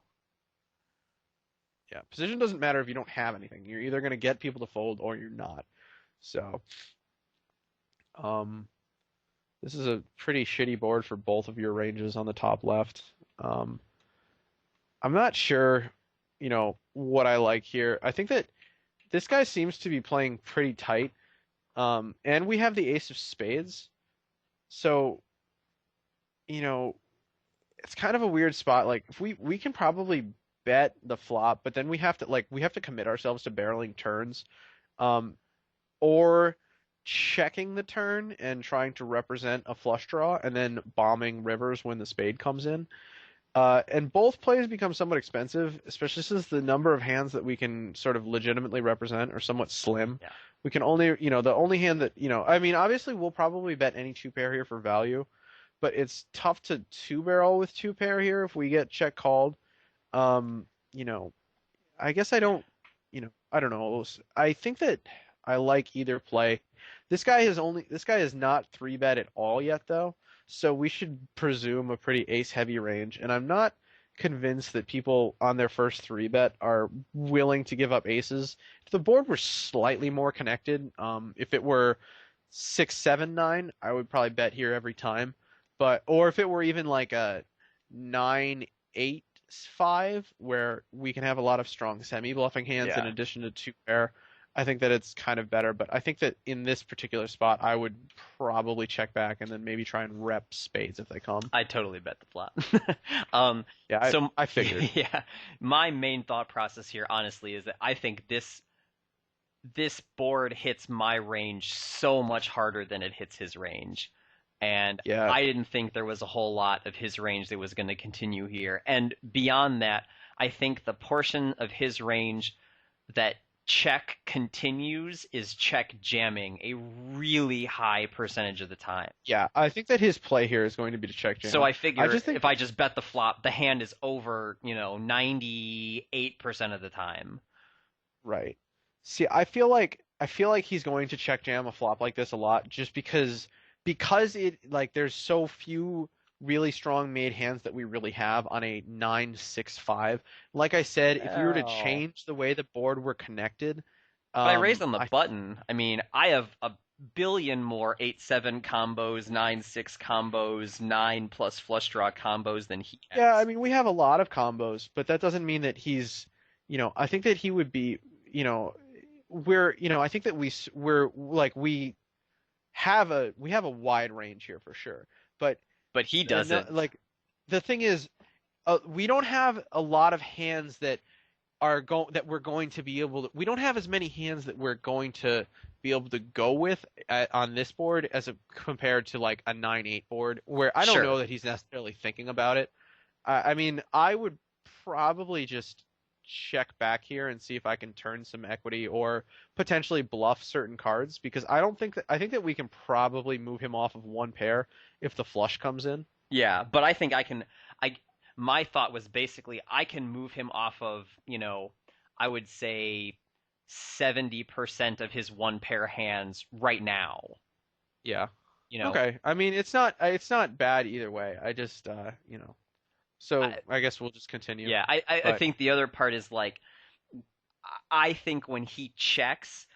yeah, position doesn't matter if you don't have anything. You're either gonna get people to fold or you're not. So, um, this is a pretty shitty board for both of your ranges on the top left. Um, I'm not sure, what I like here. I think that this guy seems to be playing pretty tight. And we have the ace of spades. So, you know, it's kind of a weird spot. Like if we can probably bet the flop, but then we have to commit ourselves to barreling turns. Um, or checking the turn and trying to represent a flush draw and then bombing rivers when the spade comes in. And both plays become somewhat expensive, especially since the number of hands that we can sort of legitimately represent are somewhat slim. Yeah. We can only, the only hand that, I mean, obviously we'll probably bet any two pair here for value, but it's tough to two barrel with two pair here if we get check called. Um, you know, I guess I don't know. I think that I like either play. This guy is not three bet at all yet though, so we should presume a pretty ace heavy range. And I'm not convinced that people on their first three bet are willing to give up aces. If the board were slightly more connected, if it were 6-7-9, I would probably bet here every time. Or if it were even like a 9-8-5, where we can have a lot of strong semi-bluffing hands in Yeah. addition to two pair, I think that it's kind of better. But I think that in this particular spot, I would probably check back and then maybe try and rep spades if they come. I totally bet the flop. Um, Yeah, I, so I figured. yeah, my main thought process here, honestly, is that I think this board hits my range so much harder than it hits his range. And Yeah, I didn't think there was a whole lot of his range that was going to continue here. And beyond that, I think the portion of his range that check continues is check jamming a really high percentage of the time. yeah. I think that his play here is going to be to check So jam. I I figure just think if I just bet the flop, the hand is over, 98% of the time. right. See, I feel like he's going to check jam a flop like this a lot, just because it like there's so few really strong made hands that we really have on a 9-6-5. Like I said, if we were to Oh. change the way the board were connected, But I raised on the I button. I mean, I have a billion more 8-7 combos, 9-6 combos, 9 plus flush draw combos than he yeah, I has. mean we have a lot of combos, but that doesn't mean that I think that he would be, you know, I think that we're like we have a wide range here for sure. But But he no, doesn't. like the thing is, we don't have a lot of hands that we're going to be able to. We don't have as many hands that we're going to be able to go with on this board compared to like a 9-8 board where I don't know Sure. that he's necessarily thinking about it. I mean, I would probably just check back here and see if I can turn some equity or potentially bluff certain cards because I think that we can probably move him off of one pair if the flush comes in. Yeah, but I think I can. I My thought was basically I can move him off of, I would say 70% of his one pair hands right now. Yeah. You know, Okay. I mean, it's not bad either way. I just So I, I guess we'll just continue. yeah, I But think the other part is like I think when he checks,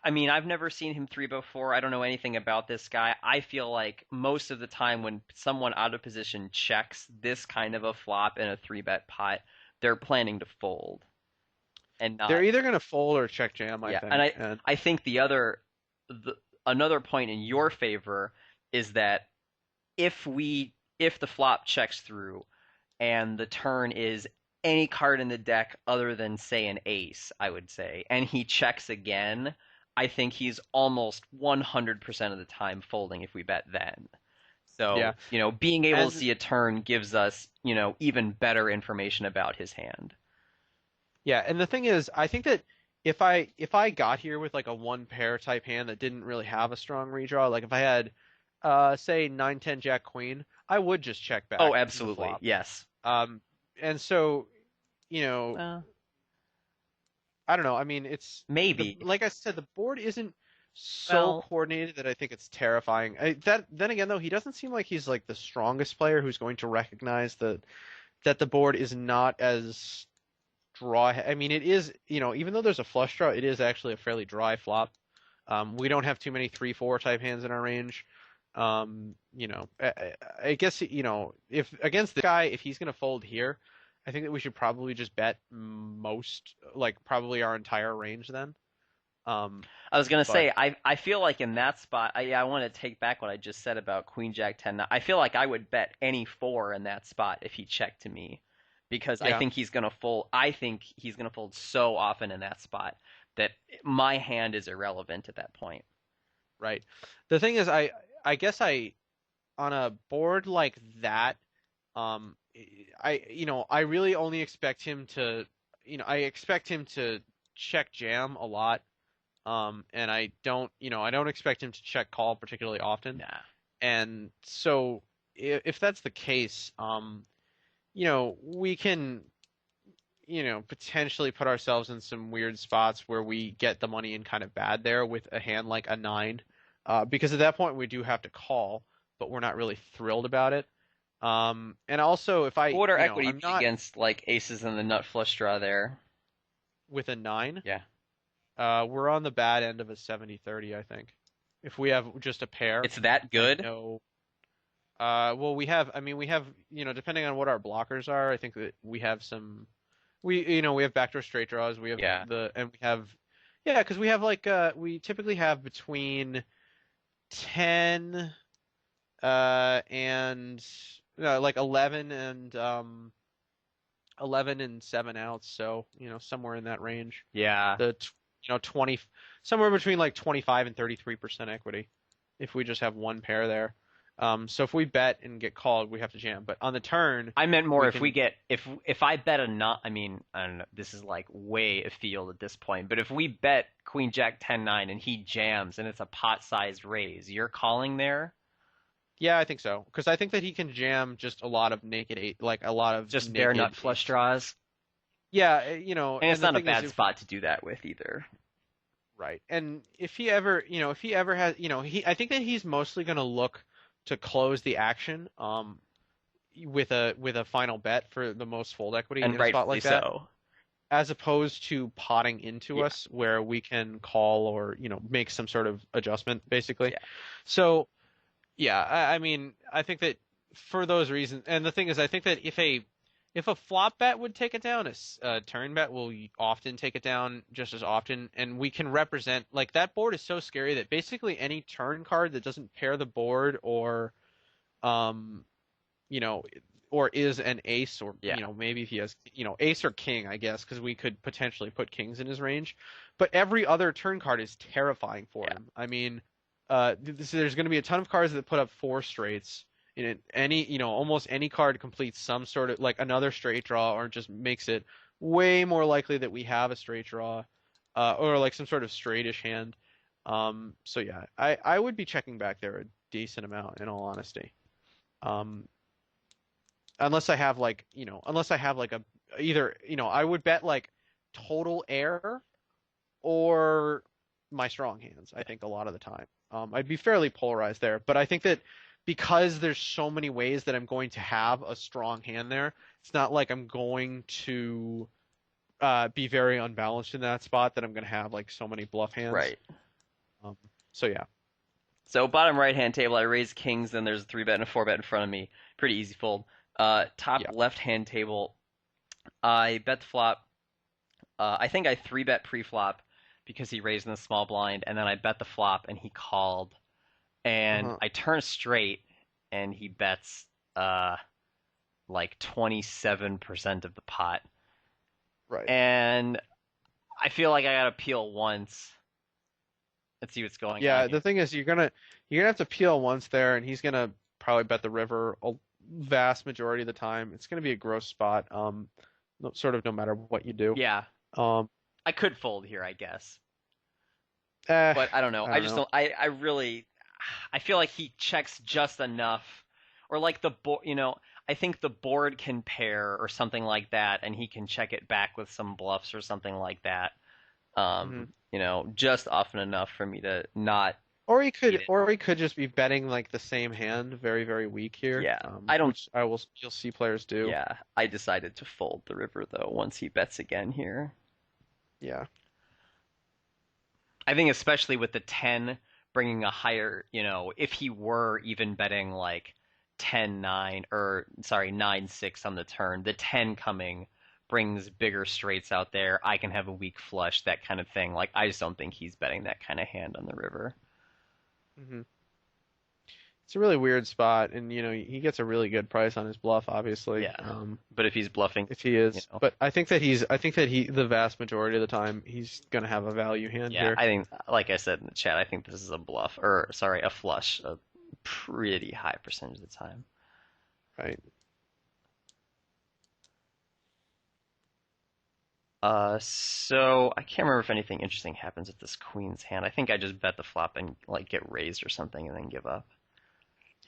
I mean, I've never seen him three before. I don't know anything about this guy. I feel like most of the time when someone out of position checks this kind of a flop in a three bet pot, they're planning to fold and they're not. either gonna fold or check jam, I Yeah, and think. I And I think the another point in your favor is that if the flop checks through and the turn is any card in the deck other than say an ace, I would say, and he checks again, I think he's almost 100% of the time folding if we bet then. yeah, So, being able to and see a turn gives us, even better information about his hand. yeah, and the thing is, I think that if I got here with like a one pair type hand that didn't really have a strong redraw, like if I had say 9 10 Jack Queen, I would just check Oh, back the absolutely. flop. Yes. Um, and so, you know, Well, I don't know. I mean, maybe. like I said, the board isn't so Well, coordinated that I think it's terrifying. That then again, though, he doesn't seem like he's like the strongest player who's going to recognize that the board is not as draw. I mean, it is, even though there's a flush draw, it is actually a fairly dry flop. We don't have too many 3-4 type hands in our range. I guess, if against the guy, if he's going to fold here, I think that we should probably just bet like probably our entire range then. Um, I was gonna but say I feel like in that spot I want to take back what I just said about Queen Jack 10. I feel like I would bet any four in that spot if he checked to me, because I yeah, think he's gonna fold. I think he's gonna fold so often in that spot that my hand is irrelevant at that point. right. The thing is, I guess on a board like that, um, I really only expect him to, I expect him to check jam a lot. And I don't expect him to check call particularly often. Nah. And so if that's the case, we can, potentially put ourselves in some weird spots where we get the money in kind of bad there with a hand like a nine, because at that point we do have to call, but we're not really thrilled about it. And also if What would our equity I'm be not against like aces and the nut flush draw there? with a nine, Yeah. we're on the bad end of a 70-30, I think. If we have just a pair It's that and good? no, well, we have, depending on what our blockers are, I think that we have some, we have backdoor straight draws. We have Yeah. and we have, yeah, because we have like, we typically have between 10, and, like 11 and 7 outs. So, somewhere in that range. Yeah. 20, somewhere between like 25 and 33% equity if we just have one pair there. So if we bet and get called, we have to jam. But on the turn, I meant more we if we can, get if I bet a nut. I mean, I don't know. This is like way afield at this point. But if we bet Queen Jack 10-9 and he jams and it's a pot-sized raise, you're calling there? yeah, I think so. Because I think that he can jam just a lot of naked eight, like a lot of Just bare naked nut flush eights. draws? Yeah, And it's and the not a thing is, bad spot to do that with either. right. And if he ever has, I think that he's mostly going to look to close the action, with a final bet for the most fold equity And in a spot rightfully like that, so. as opposed to potting into Yeah. us where we can call or make some sort of adjustment basically. Yeah. So yeah, I mean I think that for those reasons, and the thing is I think that if a flop bet would take it down, a turn bet will often take it down just as often, and we can represent, like, that board is so scary that basically any turn card that doesn't pair the board um you know, or is an ace, or Yeah. maybe if he has ace or king, I guess, because we could potentially put kings in his range. But every other turn card is terrifying for Yeah. him. I mean, there's going to be a ton of cards that put up four straights. Almost any card completes some sort of like another straight draw, or just makes it way more likely that we have a straight draw, or like some sort of straightish hand. So yeah, I would be checking back there a decent amount, in all honesty. Um, unless I have like a either I would bet like total air or my strong hands. I think a lot of the time, I'd be fairly polarized there, but I think that because there's so many ways that I'm going to have a strong hand there, it's not like I'm going to be very unbalanced in that spot that I'm going to have like so many bluff hands. Right. Um, so yeah. So bottom right hand table, I raise kings, then there's a 3-bet and a 4-bet in front of me. Pretty easy fold. Top Yeah. left hand table, I bet the flop. I think I 3-bet pre-flop because he raised in the small blind, and then I bet the flop and he called. And Uh-huh. I turn straight and he bets like 27% of the pot. Right. And I feel like I gotta peel once. Let's see what's going on Yeah, here. the thing is you're gonna have to peel once there, and he's gonna probably bet the river a vast majority of the time. It's gonna be a gross spot, sort of no matter what you do. Yeah, Um, I could fold here, I guess. eh, But I don't know. I I don't just know. don't. I really. I feel like he checks just enough, or like the board. I think the board can pair or something like that, and he can check it back with some bluffs or something like that. Mhm. Just often enough for me to not beat it. Or he could just be betting like the same hand, very, very weak here, Yeah, I don't. which you'll see players do. Yeah, I decided to fold the river though once he bets again here. Yeah. I think especially with the 10 bringing a higher, if he were even betting like 10-9 or sorry 9-6 on the turn, the 10 coming brings bigger straights out there. I can have a weak flush, that kind of thing. Like I just don't think he's betting that kind of hand on the river. hmm It's a really weird spot, and he gets a really good price on his bluff, obviously. Yeah. But if he's bluffing, If he you is, know, but I think that the vast majority of the time he's gonna have a value hand yeah, here. I think like I said in the chat, I think this is a bluff or sorry, a flush a pretty high percentage of the time. Right. So I can't remember if anything interesting happens with this queen's hand. I think I just bet the flop and like get raised or something and then give up.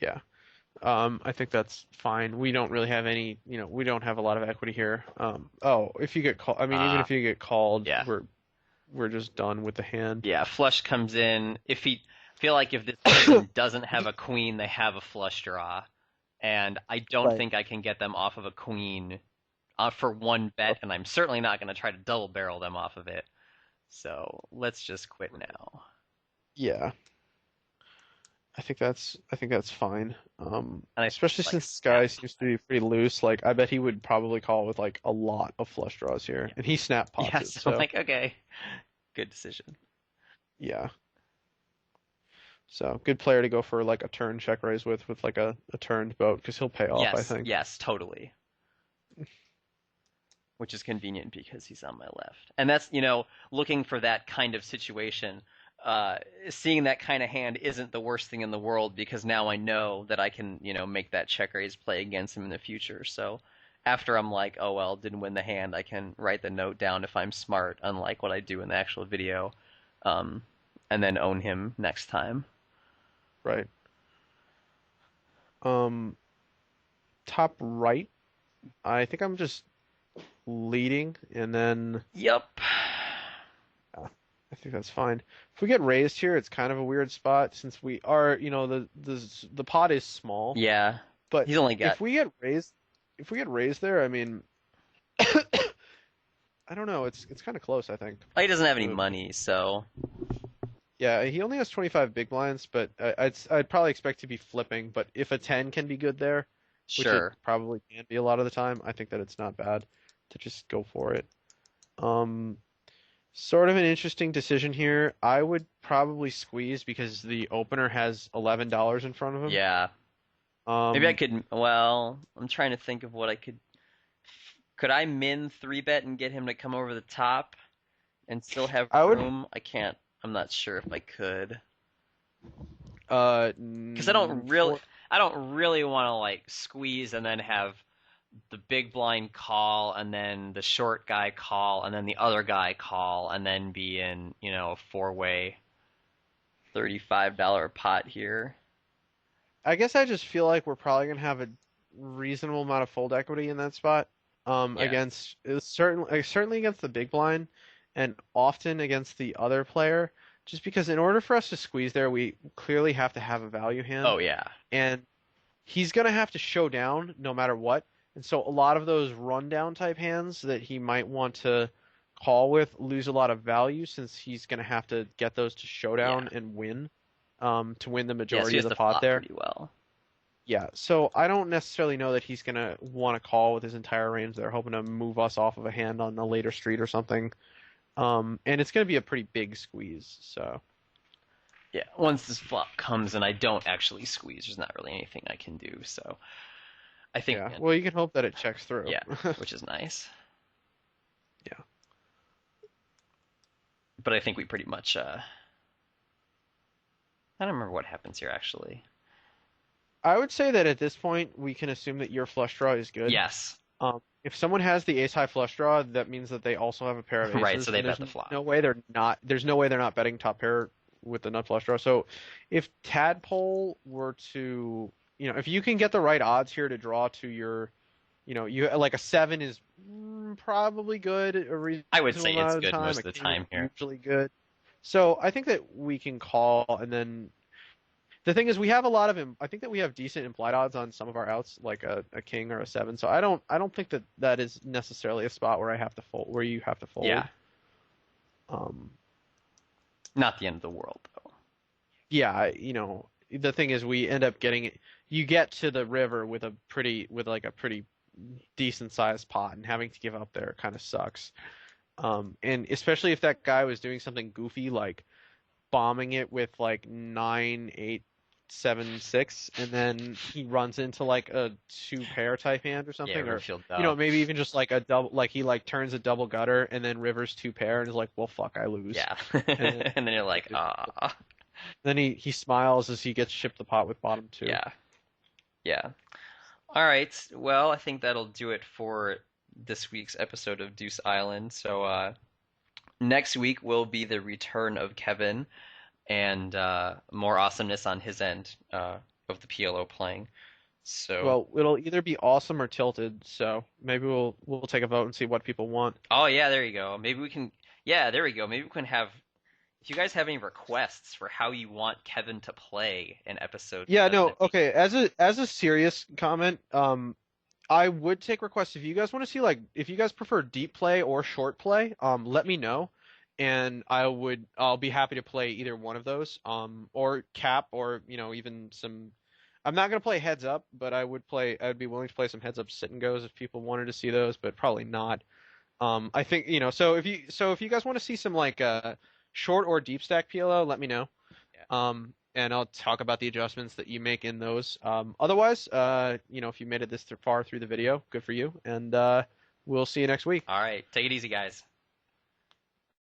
Yeah. I think that's fine. We don't really have any, we don't have a lot of equity here. If you get called, I mean, even Uh, if you get called, yeah, we're just done with the hand. yeah. Flush comes in. If he I feel like if this person doesn't have a queen, they have a flush draw, and I don't Right. think I can get them off of a queen for one bet, and I'm certainly not going to try to double barrel them off of it. So let's just quit now. Yeah. I think that's fine. And I Especially like since this snap. guy seems to be pretty loose. Like I bet he would probably call with like a lot of flush draws here, Yeah. and he snap pots Yeah. it. So I'm So like, okay, good decision. yeah. So good player to go for like a turn check raise with like a turned boat because he'll pay off, I Yes, think. yes, totally. Which is convenient because he's on my left. And that's, looking for that kind of situation. Seeing that kind of hand isn't the worst thing in the world because now I know that I can, make that check raise play against him in the future. So after I'm like, oh well, didn't win the hand, I can write the note down if I'm smart, unlike what I do in the actual video, um, and then own him next time. Right. Um, Top right, I think I'm just leading, and then Yep. yeah, I think that's fine. If we get raised here, it's kind of a weird spot since we are, the pot is small, Yeah. but He's only got. if we get raised there, I mean, I don't know, it's kind of close, I think. Oh, he doesn't have any Uh, money, so Yeah, he only has 25 big blinds, but I'd probably expect to be flipping. But if a 10 can be good there, which it sure. probably can be a lot of the time, I think that it's not bad to just go for it. Um, Sort of an interesting decision here. I would probably squeeze because the opener has $11 in front of him. Yeah. Maybe I Um, could. Well, I'm trying to think of what I could. Could I min 3-bet and get him to come over the top and still have I would, room? I can't. I'm not sure if I could. Because for I don't really want to like squeeze and then have the big blind call and then the short guy call and then the other guy call and then be in, a four-way $35 pot here. I guess I just feel like we're probably gonna have a reasonable amount of fold equity in that spot. Yeah. Against certainly against the big blind, and often against the other player. just because in order for us to squeeze there, we clearly have to have a value hand, Oh yeah. and he's gonna have to show down no matter what. And so a lot of those rundown type hands that he might want to call with lose a lot of value since he's gonna have to get those to Yeah. showdown and win, to win the Yeah, so he majority of has the to pot flop there. pretty well. Yeah, so I don't necessarily know that he's gonna want to call with his entire range there, hoping to move us off of a hand on a later street or something. And it's gonna be a pretty big squeeze. So Yeah, once this flop comes and I don't actually squeeze, there's not really anything I can do. So I think yeah, well, you can hope that it checks through. yeah, which is nice. Yeah, But I think we pretty much I don't remember what happens here actually. I would say that at this point we can assume that your flush draw is good. Yes. If someone has the ace high flush draw, that means that they also have a pair of Right, aces, so they and bet there's the flop. no way they're not. There's no way they're not betting top pair with the nut flush draw. So if Tadpole were to, if you can get the right odds here to draw to your, you like a seven is probably good a I would reasonable say it's amount of the good time. most A of the king is time here. usually good. So I think that we can call, and then the thing is, we have a lot of I think that we have decent implied odds on some of our outs, like a king or a seven. So I don't think that that is necessarily a spot where I have to fold, where you have to fold. Yeah, Um, not the end of the world though. yeah, the thing is, we end up getting you get to the river with like a pretty decent sized pot, and having to give up there kind of sucks. And especially if that guy was doing something goofy like bombing it with like 9, 8, 7, 6, and then he runs into like a two pair type hand or Yeah, something, or Riverfield dub. maybe even just like a double, like he like turns a double gutter and then rivers two pair and is like, well, fuck, I lose. Yeah. And And then you're like, ah. then he smiles as he gets shipped the pot with bottom two. Yeah. Yeah. All right. Well, I think that'll do it for this week's episode of Deuce Island. So next week will be the return of Kevin and more awesomeness on his end of the PLO playing. So, Well, it'll either be awesome or tilted, so maybe we'll take a vote and see what people want. oh yeah, there you go. Maybe we can, yeah, there we go. Maybe we can have, if you guys have any requests for how you want Kevin to play an episode Yeah, no, 7 and 8. okay. As a serious comment, I would take requests if you guys want to see like if you guys prefer deep play or short play, let me know, and I'll be happy to play either one of those, or cap or even some. I'm not gonna play heads up, but I'd be willing to play some heads up sit and goes if people wanted to see those, but probably not. I think so if you guys want to see some like short or deep stack PLO, let me know. Yeah. And I'll talk about the adjustments that you make in those. Otherwise, if you made it this far through the video, good for you, and we'll see you next week. All right. Take it easy, guys.